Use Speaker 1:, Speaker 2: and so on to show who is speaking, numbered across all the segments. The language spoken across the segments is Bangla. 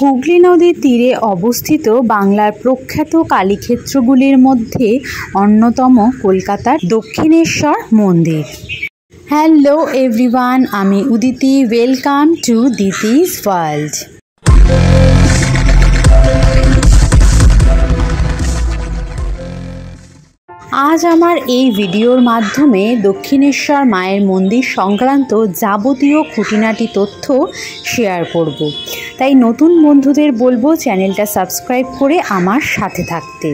Speaker 1: হুগলি নদীর তীরে অবস্থিত বাংলার প্রখ্যাত কালীক্ষেত্রগুলির মধ্যে অন্যতম কলকাতার দক্ষিণেশ্বর মন্দির। হ্যালো এভরিওয়ান, আমি Uditi. Welcome to Diti's world. আজ আমার এই ভিডিওর মাধ্যমে দক্ষিণেশ্বর মায়ের মন্দির সংক্রান্ত যাবতীয় খুঁটিনাটি তথ্য শেয়ার করব। তাই নতুন বন্ধুদের বলবো চ্যানেলটা সাবস্ক্রাইব করে আমার সাথে থাকতে।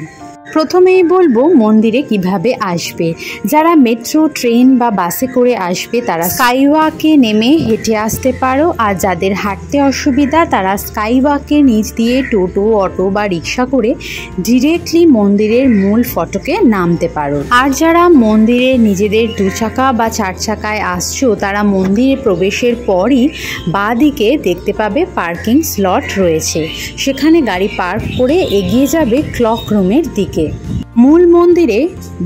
Speaker 1: প্রথমেই বলবো মন্দিরে কিভাবে আসবে। যারা মেট্রো, ট্রেন বা বাসে করে আসবে তারা স্কাইওয়াকে নেমে হেঁটে আসতে পারো, আর যাদের হাঁটতে অসুবিধা তারা স্কাইওয়াকে নিচ দিয়ে টোটো, অটো বা রিক্সা করে ডিরেক্টলি মন্দিরের মূল ফটকে নামতে পারো। আর যারা মন্দিরে নিজেদের 2 চাকা বা 4 চাকায় আসছো তারা মন্দিরে প্রবেশের পরই বাঁ দিকে দেখতে পাবে পার্কিং স্লট রয়েছে, সেখানে গাড়ি পার্ক করে এগিয়ে যাবে ক্লক রুমের দিকে। মূল মন্দিরে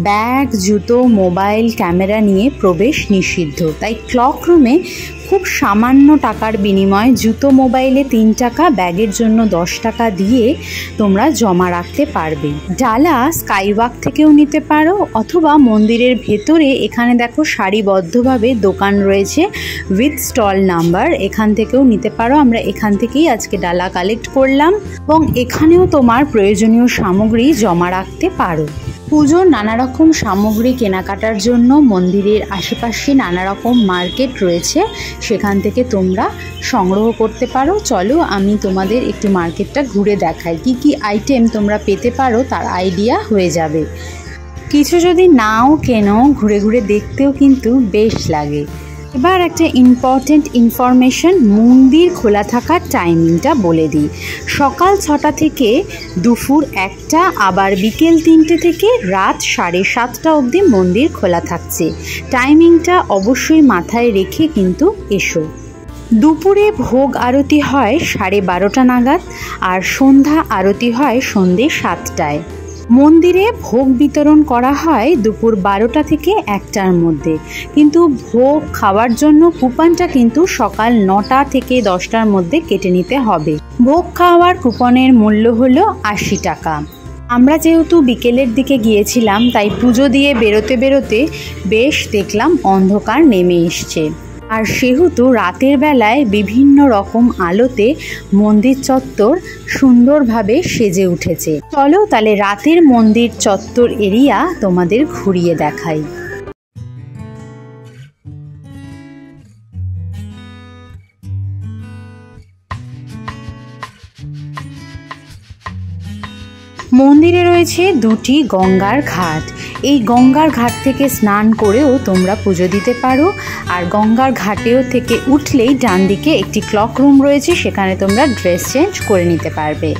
Speaker 1: ব্যাগ, জুতো, মোবাইল, ক্যামেরা নিয়ে প্রবেশ নিষিদ্ধ, তাই ক্লক রুমে খুব সামান্য টাকার বিনিময়ে জুতো, মোবাইলে 3 টাকা, ব্যাগের জন্য 10 টাকা দিয়ে তোমরা জমা রাখতে পারবে। ডালা স্কাইওয়াক থেকেও নিতে পারো, অথবা মন্দিরের ভেতরে এখানে দেখো সারিবদ্ধভাবে দোকান রয়েছে উইথ স্টল নাম্বার, এখান থেকেও নিতে পারো। আমরা এখান থেকেই আজকে ডালা কালেক্ট করলাম এবং এখানেও তোমার প্রয়োজনীয় সামগ্রী জমা রাখতে পারো। পুজোর নানা রকম সামগ্রী কেনাকাটার জন্য মন্দিরের আশেপাশে নানা রকম মার্কেট রয়েছে, সেখান থেকে তোমরা সংগ্রহ করতে পারো। চলো আমি তোমাদের একটু মার্কেটটা ঘুরে দেখাই, কি কি আইটেম তোমরা পেতে পারো তার আইডিয়া হয়ে যাবে। কিছু যদি নাও কেনো, ঘুরে ঘুরে দেখতেও কিন্তু বেশ লাগে। এবার একটা ইম্পর্টেন্ট ইনফরমেশন, মন্দির খোলা থাকার টাইমিংটা বলে দিই। সকাল 6টা থেকে দুপুর 1টা, আবার বিকেল 3টে থেকে রাত 7:30 অবধি মন্দির খোলা থাকছে। টাইমিংটা অবশ্যই মাথায় রেখে কিন্তু এসো। দুপুরে ভোগ আরতি হয় 12:30 নাগাদ, আর সন্ধ্যা আরতি হয় সন্ধ্যে 7টায়। মন্দিরে ভোগ বিতরণ করা হয় দুপুর 12টা থেকে 1টার মধ্যে, কিন্তু ভোগ খাওয়ার জন্য কুপনটা কিন্তু সকাল 9টা থেকে 10টার মধ্যে কেটে নিতে হবে। ভোগ খাওয়ার কুপনের মূল্য হলো 80 টাকা। আমরা যেহেতু বিকেলের দিকে গিয়েছিলাম তাই পুজো দিয়ে বেরোতে বেরোতে বেশ দেখলাম অন্ধকার নেমে এসছে, আর সেহেতু রাতের বেলায় বিভিন্ন রকম আলোতে মন্দির চত্বর সুন্দরভাবে সেজে উঠেছে। চলো তাহলে রাতের মন্দির চত্বর এরিয়া তোমাদের ঘুরিয়ে দেখাই। মন্দিরে রয়েছে 2টি গঙ্গার ঘাট। এই গঙ্গার ঘাট থেকে স্নান করেও তোমরা পুজো দিতে পারো, আর গঙ্গার ঘাটেও থেকে উঠলেই ডান দিকে একটি ক্লক রুম রয়েছে, সেখানে তোমরা ড্রেস চেঞ্জ করে নিতে পারবে।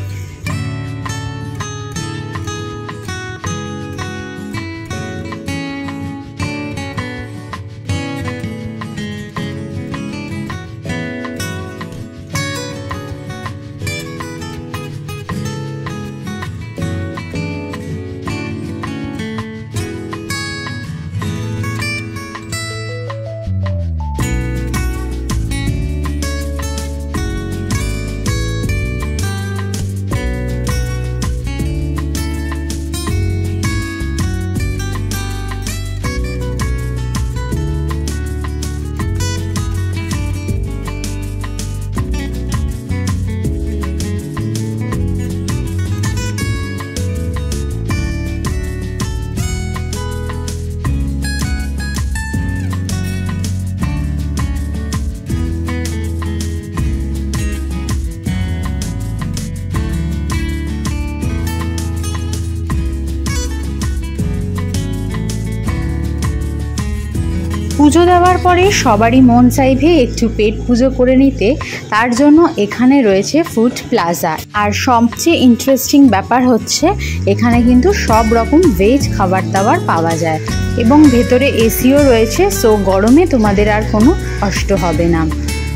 Speaker 1: পুজো দেওয়ার পরে সবারই মন চাইবে একটু পেট পুজো করে নিতে, তার জন্য এখানে রয়েছে ফুড প্লাজা। আর সবচেয়ে ইন্টারেস্টিং ব্যাপার হচ্ছে এখানে কিন্তু সব রকম ভেজ খাবার দাবার পাওয়া যায় এবং ভেতরে এসিও রয়েছে, সো গরমে তোমাদের আর কোনো কষ্ট হবে না।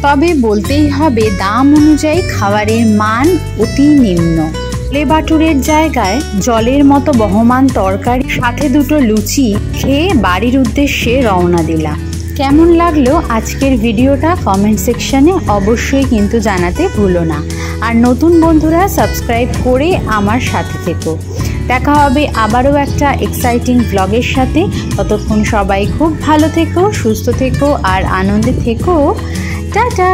Speaker 1: তবে বলতেই হবে দাম অনুযায়ী খাবারের মান অতি নিম্ন। ছোলে বাটুরের জায়গায় জলের মতো বহমান তরকারি সাথে 2টো লুচি খেয়ে বাড়ির উদ্দেশ্যে রওনা দিলাম। কেমন লাগলো আজকের ভিডিওটা কমেন্ট সেকশানে অবশ্যই কিন্তু জানাতে ভুলো না। আর নতুন বন্ধুরা সাবস্ক্রাইব করে আমার সাথে থেকো। দেখা হবে আবারও একটা এক্সাইটিং ব্লগের সাথে। ততক্ষণ সবাই খুব ভালো থেকো, সুস্থ থেকো আর আনন্দে থেকো। টাটা।